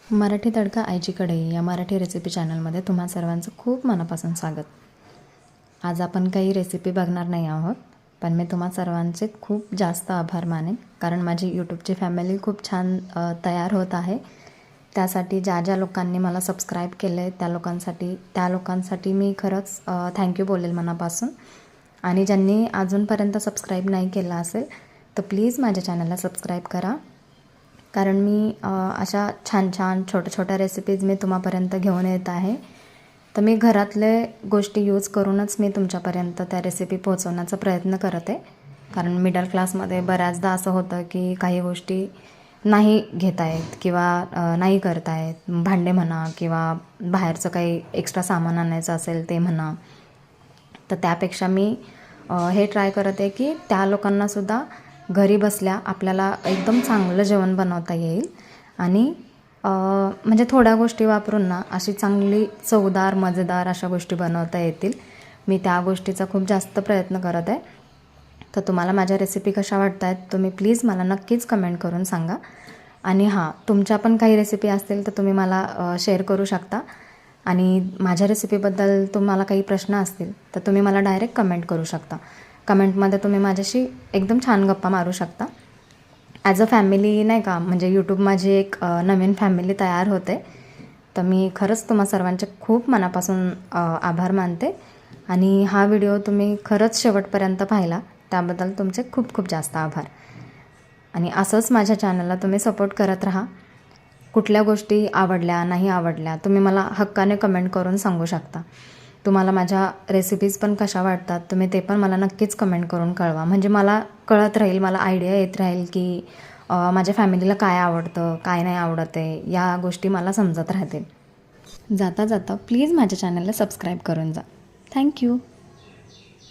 मराठी तडका आईची कढई या मराठी रेसिपी चॅनलमध्ये तुम्हा सर्वांचं खूप मनापासून स्वागत. आज आपण काही रेसिपी बघणार नाही आहोत, पण मी तुम्हा सर्वांचे खूप जास्त आभार मानेन, कारण माझी यूट्यूबची फॅमिली खूप छान तयार होत आहे. त्यासाठी ज्या ज्या लोकांनी मला सबस्क्राईब केलं आहे त्या लोकांसाठी मी खरंच थँक्यू बोलेल मनापासून. आणि ज्यांनी अजूनपर्यंत सबस्क्राईब नाही केलं असेल तर प्लीज माझ्या चॅनलला सबस्क्राईब करा, कारण मी अशा छान छान छोट्या रेसिपीज मी तुम्हापर्यंत घेऊन येत आहे. तर मी घरातले गोष्टी यूज करूनच मी तुमच्यापर्यंत त्या रेसिपी पोहोचवण्याचा प्रयत्न करत आहे. कारण मिडल क्लासमध्ये बऱ्याचदा असं होतं की काही गोष्टी नाही घेता येत किंवा नाही करता येत. भांडे म्हणा किंवा बाहेरचं काही एक्स्ट्रा सामान आणायचं असेल ते म्हणा. तर त्यापेक्षा मी हे ट्राय करत आहे की त्या लोकांनासुद्धा घरी बसल्या आपल्याला एकदम चांगलं जेवण बनवता येईल. आणि म्हणजे थोड्या गोष्टी वापरून ना अशी चांगली चवदार मजेदार अशा गोष्टी बनवता येतील. मी त्या गोष्टीचा खूप जास्त प्रयत्न करत आहे. तर तुम्हाला माझ्या रेसिपी कशा वाटत आहेत तुम्ही प्लीज मला नक्कीच कमेंट करून सांगा. आणि हां, तुमच्या पण काही रेसिपी असतील तर तुम्ही मला शेअर करू शकता. आणि माझ्या रेसिपीबद्दल तुम्हाला काही प्रश्न असतील तर तुम्ही मला डायरेक्ट कमेंट करू शकता. कमेंटमध्ये तुम्ही माझ्याशी एकदम छान गप्पा मारू शकता. ॲज अ फॅमिली नाही का, म्हणजे यूट्यूब माझी एक नवीन फॅमिली तयार होते. तर मी खरंच तुम्हा सर्वांचे खूप मनापासून आभार मानते. आणि हा व्हिडिओ तुम्ही खरंच शेवटपर्यंत पाहिला त्याबद्दल तुमचे खूप खूप जास्त आभार. आणि असंच माझ्या चॅनलला तुम्ही सपोर्ट करत राहा. कुठल्या गोष्टी आवडल्या नाही आवडल्या तुम्ही मला हक्काने कमेंट करून सांगू शकता. तुम्हाला माझ्या रेसिपीज पण कशा वाटतात तुम्ही ते पण मला नक्कीच कमेंट करून कळवा. म्हणजे मला कळत राहील, मला आयडिया येत राहील की माझ्या फॅमिलीला काय आवडतं काय नाही आवडत आहे, या गोष्टी मला समजत राहतील. जाता जाता प्लीज माझ्या चॅनलला सबस्क्राईब करून जा. थँक्यू.